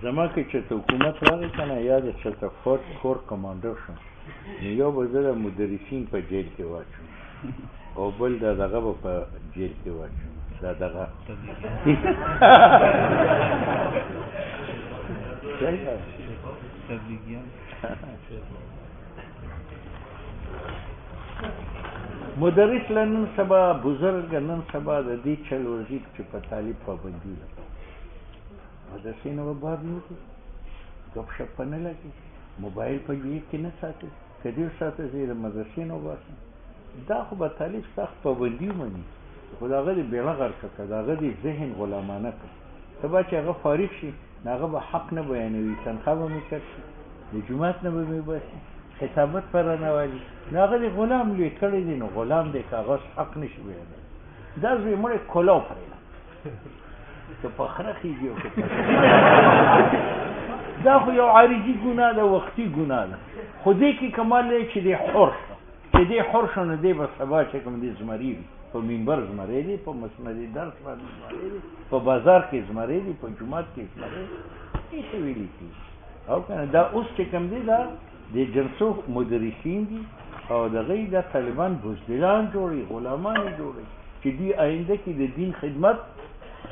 زما کې چې حکومت راغی که نه یا د چېرته فورس کور کمانډر شم نو یو به زه د مدرسین په جیل کې واچوم او بل د دغه به په جیل کې واچوم دا دغه مدرس له نن سبا بزرګ نن سبا د دې چل ورځي چې په طالب پابندي ده مدرسې نه به بار نه وکړي ګپ شپ نه لګي موبایل په جیب کې نه ساتي که ډېر ساته زه یې د مدرسې نه وباسم دا خو به طالب سخت پابندي ومني خو د هغه دې بیړه غرقه کړه د هغه دې ذهن غلامانه کړه سبا چې هغه فارغ شي نو هغه به حق نه بیانوي تنخواه به مې کټ شي د جومات نه به مې وباسي خطابت پر رانوالي نو هغه دې غلام لوی کړی دی نو غلام دی که هغه حق نه شي بیانوي دا زوی مړی کلاو پرېږده که په خره خېږي او که دا خو یو عارضي ګناه ده وختي ګناه ده خو دې کې کمال دی چې دی حر شو چې دی حر شو نو دی به سبا چې کوم دی زمري وي په منبر زمری دی په مسند درس باندې زمری دی په بازار کې زمری دی په جومات کې زمری دی هیڅ ویلي کېږي او که نه دا اوس چې کوم دی دا د جلسو مدرسین دي او دغه یې دا طالبان بزدلان جوړوي غلامان یې جوړوي چې دوی آینده کې د دین خدمت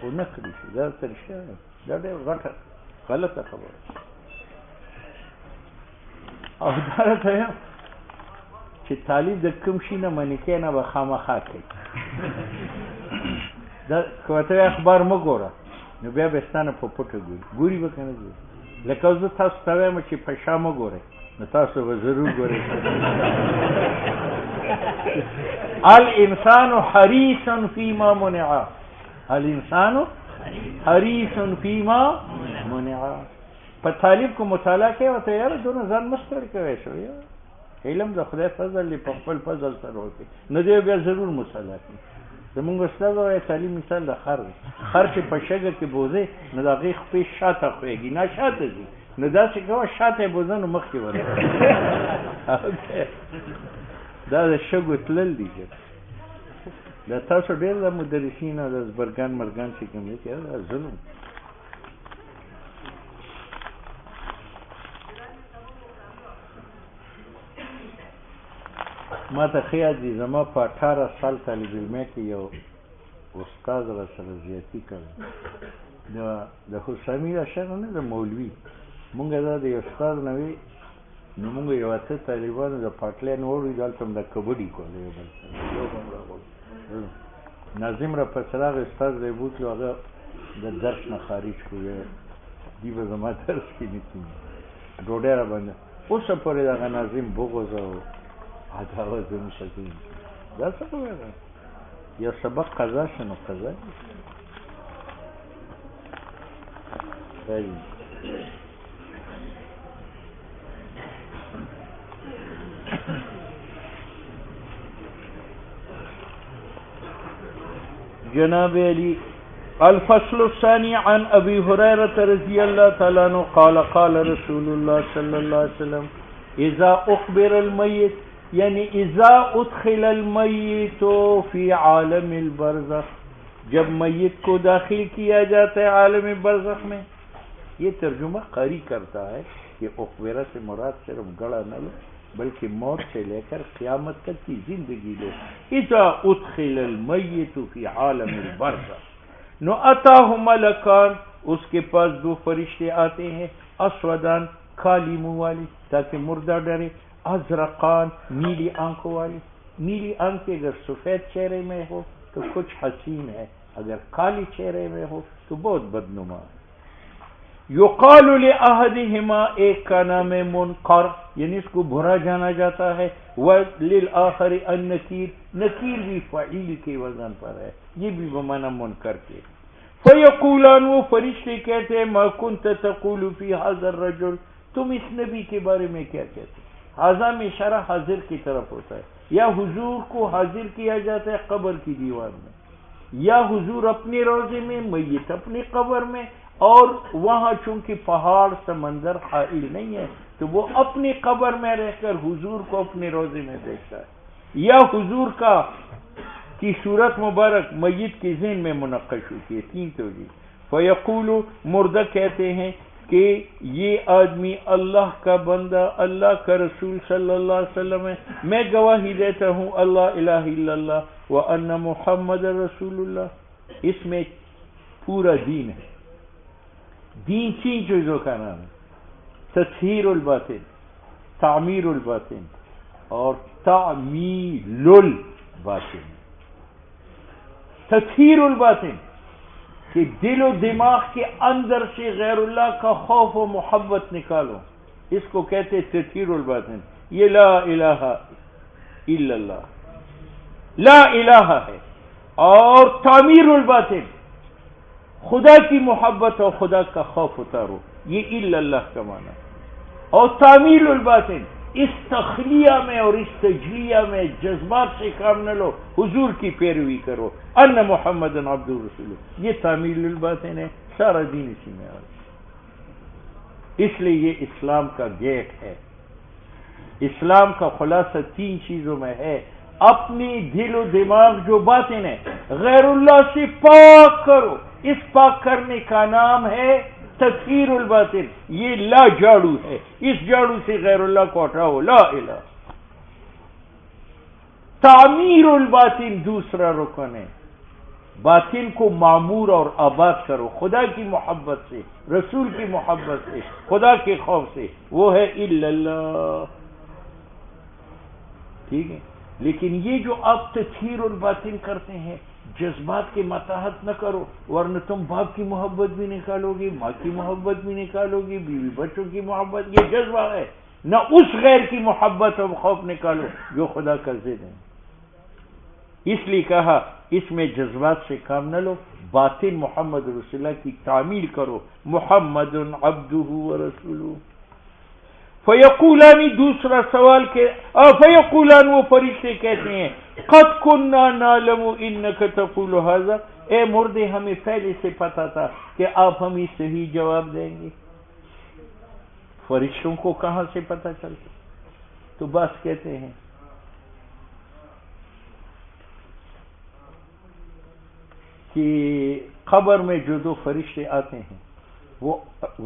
ونه کړي شي دا ترشا دا ډېر غټه غلطه خبره او دا راته یم چې طالب د کوم شي نه منې کوي نه به خامخا کوي دا که ورته اخبار مه ګوره نو بیا به ستا نه په پټه ګوري به که نه ګوري لکه زه تاسو ته وایم چې په شا مه ګورئ نو تاسو به ضرور ګورئ الانسان حریص فیما منع الانسان حریص فیما منع په طالب کو مطالعه کوي ورته یاره دونه ځان مه ستړی کوی شو علم د خدای فضل دی په خپل فضل سره وکړي نو دی بیا ضرور مطالعه کوي زمونږ استاد وایي تعلیم مثال د خر دی خر چې په شګه کې بوځي نو د هغې خپې شاته خوېږي نه شاته ځي نو داسې کوه شاته یې بوځه نو مخکې ورغی دا د شګو تلل دي دا تاسو ډېر د مدرسین او د زبرګان مرګان چې کوم دی دا ظلم ما ته ښه یاد دي زما په 18 سال طالب علمۍ کې یو استاد را سره زیاتي کړی د حسامي اشر نه د مولوي مونږ دا د یو استاد نه وي نو مونږ یو اته طالبانو د پاټلین وړو دلته هم د کبډي کولی یو بل سره ناظم را په څراغ استاد دی بوتلو هغه د درس نه خارج کړو دی به زما درس کې نیسي ډوډۍ را باندې اوسه پورې دغه ناظم بغض او عداوت زموږ شکل دا څه خبره ده یو سبق قضا شه نو قضا جناب علی الفصل الثاني عن ابي هريره رضي الله تعالى عنه قال قال رسول الله صلى الله عليه وسلم اذا اخبر الميت یعنی اذا ادخل المیت فی عالم البرزخ جب میت کو داخل کیا جاتا ہے عالم برزخ میں یہ ترجمہ قاری کرتا ہے کہ اخبرہ سے مراد صرف گڑا نہ لو بلکہ موت سے لے کر قیامت تک کی زندگی لو اذا ادخل المیت فی عالم البرزخ نو اتاہ ملکان اس کے پاس دو فرشتے آتے ہیں اسودان کالی منہ والی تاکہ مردہ ڈرے ازرقان نیلی آنکھوں والی نیلی آنکھیں اگر سفید چہرے میں ہو تو کچھ حسین ہے اگر کالی چہرے میں ہو تو بہت بدنما ہے یقال لأحدہما ایک کا نام منقر یعنی اس کو برا جانا جاتا ہے وللآخر النکیر نکیر بھی فعیل کے وزن پر ہے یہ بھی بمعنی منکر کے فیقولان وہ فرشتے کہتے ہیں ما کنت تقول فی هذا الرجل تم اس نبی کے بارے میں کیا کہتے حاضر میں اشارہ حاضر کی طرف ہوتا ہے یا حضور کو حاضر کیا جاتا ہے قبر کی دیوار میں یا حضور اپنے روضے میں میت اپنی قبر میں اور وہاں چونکہ پہاڑ سمندر حائل نہیں ہے تو وہ اپنی قبر میں رہ کر حضور کو اپنے روضے میں دیکھتا ہے یا حضور کا کی صورت مبارک میت کے ذہن میں منقش ہوتی ہے تین توجیہ فیقول مردہ کہتے ہیں کہ یہ آدمی اللہ کا بندہ، اللہ کا رسول صلی اللہ علیہ وسلم ہے، میں گواہی دیتا ہوں اللہ الہ الا اللہ وان محمد رسول اللہ. اس میں پورا دین ہے. دین تین چیزوں کا نام ہے: تطہیر الباطن، تعمیر الباطن اور تعمیل الباطن. تطہیر الباطن کہ دل و دماغ کے اندر سے غیر اللہ کا خوف و محبت نکالو، اس کو کہتے تطہیر الباطن. یہ لا الہ الا اللہ، لا الہ ہے. اور تعمیر الباطن خدا کی محبت اور خدا کا خوف اتارو، یہ الا اللہ کا معنی. اور تعمیل الباطن اس تخلیہ میں اور اس تجلیہ میں جذبات سے کام نہ لو، حضور کی پیروی کرو، ان محمد عبدہ رسولہ. یہ تعمیل الباطن ہے. سارا دین اسی میں آ. اس لیے یہ اسلام کا گیٹ ہے. اسلام کا خلاصہ تین چیزوں میں ہے: اپنی دل و دماغ جو باطن ہے غیر اللہ سے پاک کرو. اس پاک کرنے کا نام ہے تطہیر الباطن. یہ لا جاڑو ہے، اس جاڑو سے غیر اللہ کو ہٹاؤ، لا الہ. تعمیر الباطن دوسرا رکن ہے. باطن کو معمور اور آباد کرو خدا کی محبت سے، رسول کی محبت سے، خدا کے خوف سے. وہ ہے الا اللہ. ٹھیک ہے. لیکن یہ جو آپ تطہیر الباطن کرتے ہیں، جذبات کے متاحت نہ کرو، ورنہ تم باپ کی محبت بھی نکالو گی، ماں کی محبت بھی نکالو گی، بیوی بچوں کی محبت. یہ جذبہ ہے. نہ اس غیر کی محبت اور خوف نکالو جو خدا کا ضد ہے. اس لیے کہا اس میں جذبات سے کام نہ لو، باطن محمد رسول اللہ کی تعمیل کرو. محمد عبدہ ورسولہ. فیقولانی دوسرا سوال کے فیقولان وہ فرشتے کہتے ہیں قد کننا نعلم انک تقول ھذا، اے مردے ہمیں پہلے سے پتا تھا کہ آپ ہمیں صحیح جواب دیں گے. فرشتوں کو کہاں سے پتا چلتا؟ تو بس کہتے ہیں کہ قبر میں جو دو فرشتے آتے ہیں وہ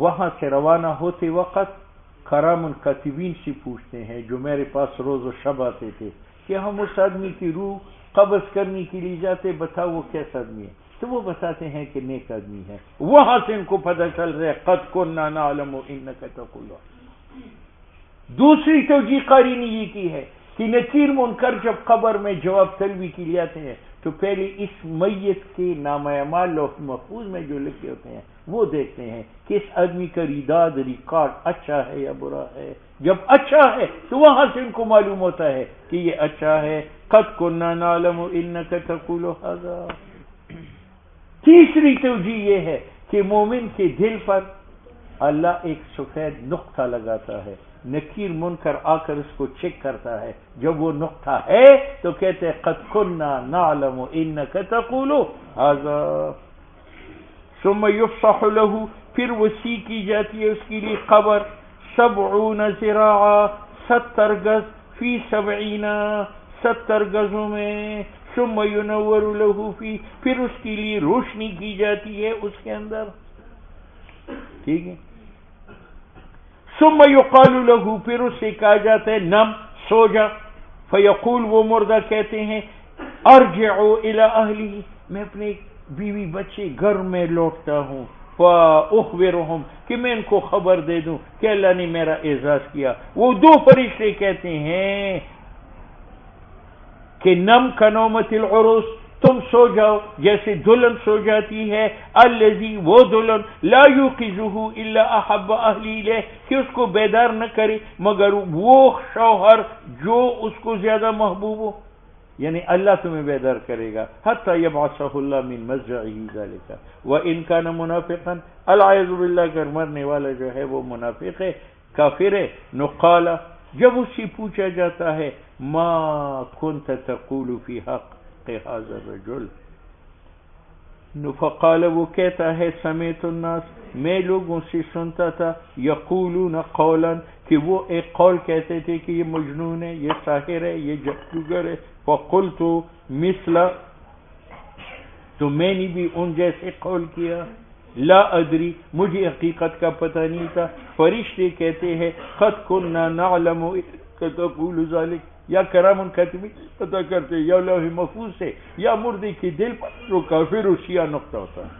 وہاں سے روانہ ہوتے وقت کرام الکاتبین سے پوچھتے ہیں جو میرے پاس روز و شب آتے تھے کہ ہم اس آدمی کی روح قبض کرنے کے لیے جاتے، بتاؤ وہ کیسا آدمی ہے؟ تو وہ بتاتے ہیں کہ نیک آدمی ہے. وہاں سے ان کو پتہ چل رہا ہے قد کننا نعلم انک تقول. دوسری توجیہ قاری نے یہ کی ہے کہ نکیر منکر جب قبر میں جواب طلبی کے لیے آتے ہیں تو پہلے اس میت کے نام اعمال لوح محفوظ میں جو لکھے ہوتے ہیں وہ دیکھتے ہیں کہ اس آدمی کا ریکارڈ اچھا ہے یا برا ہے. جب اچھا ہے تو وہاں سے ان کو معلوم ہوتا ہے کہ یہ اچھا ہے. قد کننا نعلم انک تقول ھذا. تیسری توجیہ یہ ہے کہ مومن کے دل پر اللہ ایک سفید نقطہ لگاتا ہے. نکیر منکر آ کر اس کو چیک کرتا ہے. جب وہ نقطہ ہے تو کہتے ہیں قد کننا نعلم انک تقول ھذا. ثم یفصح له، پھر وسیع کی جاتی ہے اس کے لیے قبر 70 ذراعا، 70 گز، فی 70 70 گزوں میں. ثم ینور له فی، پھر اس کے لیے روشنی کی جاتی ہے اس کے اندر. ٹھیک ہے. ثم یقال له، پھر اس سے کہا جاتا ہے نم، سو جا. فیقول، وہ مردہ کہتے ہیں ارجعوا الی اہلی، میں اپنے بیوی بچے گھر میں لوٹتا ہوں. فاخبرهم، کہ میں ان کو خبر دے دوں کہ اللہ نے میرا اعزاز کیا. وہ دو فرشتے کہتے ہیں کہ نم کنومت العروس، تم سو جاؤ جیسے دلہن سو جاتی ہے. الذی، وہ دلہن لا یوقظہ الا احب اہلی الیہ، کہ اس کو بیدار نہ کرے مگر وہ شوہر جو اس کو زیادہ محبوب ہو. یعنی اللہ تمہیں بیدار کرے گا. حتی یبعثہ اللہ من مضجعہ ذالک وان کان منافقا، العیاذ باللہ، اگر مرنے والا جو ہے وہ منافق ہے، کافر ہے. نقال، جب اس سے پوچھا جاتا ہے ما کنت تقول فی حق هذا الرجل، فقال، وہ کہتا ہے سمیت الناس، میں لوگوں سے سنتا تھا، یقولون قولا، کہ وہ ایک قول کہتے تھے کہ یہ مجنون ہے، یہ ساحر ہے، یہ جادوگر ہے. فقلت مثل، تو میں نے بھی ان جیسے قول کیا. لا ادری مجھے حقیقت کا پتہ نہیں تھا. فرشتے کہتے ہیں قد كنا نعلم تقول ذلك، یا کرام الکاتبین پتہ کرتے یا لوح محفوظ سے یا مردے کے دل پر جو کافر و شیعہ نقطہ ہوتا ہے.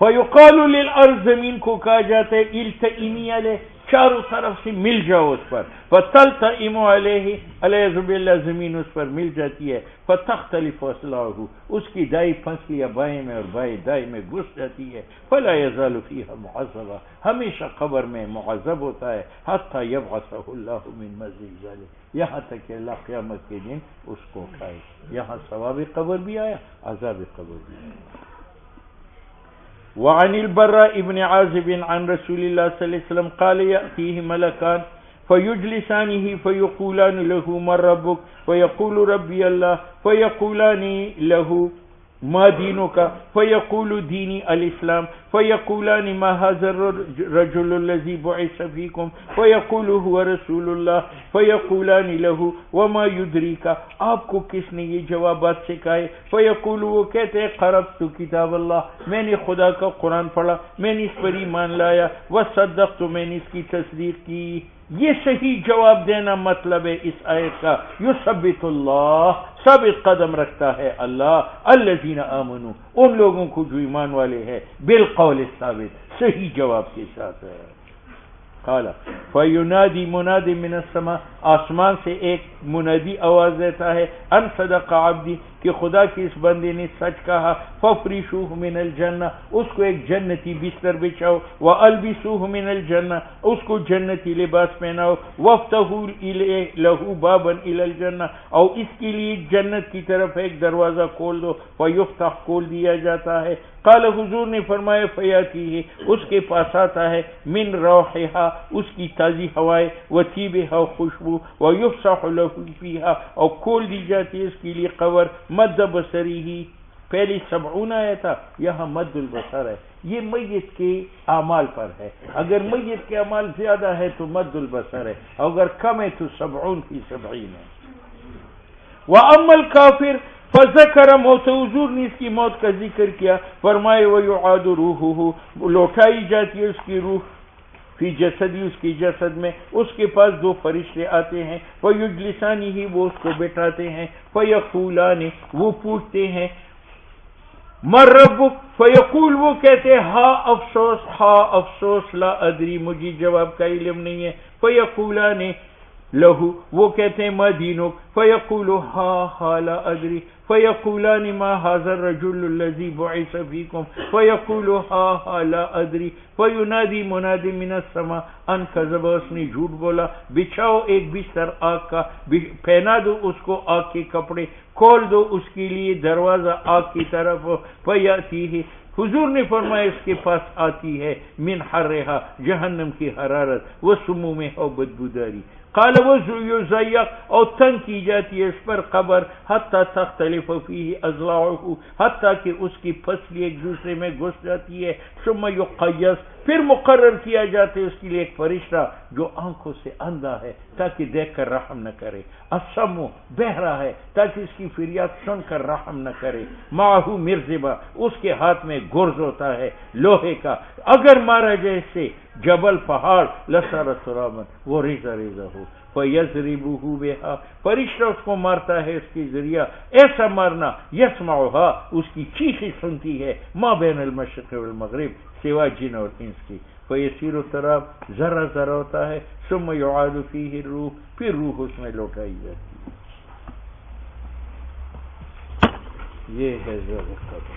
فیقال للارض، زمین کو کہا جاتا ہے التئمی علیہ، چاروں طرف سے مل جاؤ اس پر. فتلتئم علیہ، علیہ باللہ زمین اس پر مل جاتی ہے. فتختلف اصلاحہ، اس کی دائیں پھنسلیاں بائیں میں اور بائیں دائیں میں گھس جاتی ہے. فلا یزال فیہا معذبا، ہمیشہ قبر میں معذب ہوتا ہے. حتی یبعثہ اللہ من مزید ذلک، یہاں تک کہ اللہ قیامت کے دن اس کو اٹھائے. یہاں ثواب قبر بھی آیا، عذاب قبر بھی آیا. وعن البراء ابن عازب عن رسول الله صلى الله عليه وسلم قال يأتيه ملكان فيجلسانه فيقولان له من ربك فيقول ربي الله فيقولان له ما دينك فيقول ديني الإسلام فيقولان ما هذا الرجل الذي بعث فيكم فيقول هو رسول الله فيقولان له وما يدريك، آپ کو کس نے یہ جوابات سکھائے؟ فیقول، وہ کہتے ہیں قرأت کتاب اللہ، میں نے خدا کا قرآن پڑھا، میں نے اس پر ایمان لایا، وصدقت، میں نے اس کی تصدیق کی. یہ صحیح جواب دینا مطلب ہے اس آیت کا. یثبت اللہ، ثابت قدم رکھتا ہے اللہ الذین آمنوا، ان لوگوں کو جو ایمان والے ہیں، بالقول الثابت، صحیح جواب کے ساتھ ہے. قال فینادی مناد من السماء، آسمان سے ایک منادی آواز دیتا ہے، ان صدق عبدی، کہ خدا کے اس بندے نے سچ کہا. ففرشوہ من الجنہ، اس کو ایک جنتی بستر بچھاؤ. والبسوہ من الجنہ، اس کو جنتی لباس پہناؤ. وافتحوا لہ بابا الی الجنہ، اور اس کے لیے جنت کی طرف ایک دروازہ کھول دو. فیفتح، کھول دیا جاتا ہے. قال، حضور نے فرمایا، فیاتی، اس کے پاس آتا ہے، من روحہا، اس کی تازی ہوائیں، وطیبہا، خوشبو، ویفسح لہ فیہا، اور کھول دی جاتی ہے اس کے لیے قبر. مد بصری، پہلی 70 آیا تھا، یہاں مد البصر ہے. یہ میت کے اعمال پر ہے. اگر میت کے اعمال زیادہ ہے تو مد البصر ہے، اگر کم ہے تو 70 فی 70 ہے. وَأَمَّا الْكَافِرُ فذکر موت، حضور نے اس کی موت کا ذکر کیا. فرمائے ویعاد روحہ، لوٹائی جاتی ہے اس کی روح، فی جسدی، اس کی جسد میں. اس کے پاس 2 فرشتے آتے ہیں. فیجلسانہ، وہ اس کو بٹھاتے ہیں. فیقولان، وہ پوچھتے ہیں، من ربک، فیقول، وہ کہتے ہیں، ہا افسوس، ہا افسوس، لا ادری، مجھے جواب کا علم نہیں ہے. فیقولان لہو، وہ کہتے ہیں، ما دینک، فیقول ہا ہا لا ادری. فیقولان ما هذا الرجل الذي بعث فيكم فیقول ہا ہا لا ادری. فینادی مناد من السماء ان کذب، اس نے جھوٹ بولا. بچھاؤ ایک بستر آگ کا، پہنا دو اس کو آگ کے کپڑے، کھول دو اس کے لیے دروازہ آگ کی طرف. فیاتیہ، حضور نے فرمایا اس کے پاس آتی ہے، من حرہا، جہنم کی حرارت، وسمومہا، اور بدبوداری. قال ویضیق، اور تنگ کی جاتی ہے اس پر قبر. حتی تختلف فیہ اضلاعہ، حتیٰ کہ اس کی پھسلی ایک دوسرے میں گھس جاتی ہے. ثم یقیض، پھر مقرر کیا جاتا ہے اس کے لیے ایک فرشتہ جو آنکھوں سے اندھا ہے تاکہ دیکھ کر رحم نہ کرے. السمع، بہرا ہے تاکہ اس کی فریاد سن کر رحم نہ کرے. معہ مرزبہ، اس کے ہاتھ میں گرز ہوتا ہے لوہے کا، اگر مارا جائے اس سے جبل پہاڑ، لسر ترابا، وہ ریزہ ریزہ ہو. فیضربہ بہا، فرشتہ اس کو مارتا ہے اس کے ذریعہ، ایسا مارنا یسمعہا، اس کی چیخیں سنتی ہے، ما بین المشرق والمغرب، سوا جن اور انس کی. فیسیر التراب، ذرہ ذرہ ہوتا ہے. ثم یعاد فیہ الروح، پھر روح اس میں لوٹائی جاتی ہے. یہ ہے ذرہ قبر.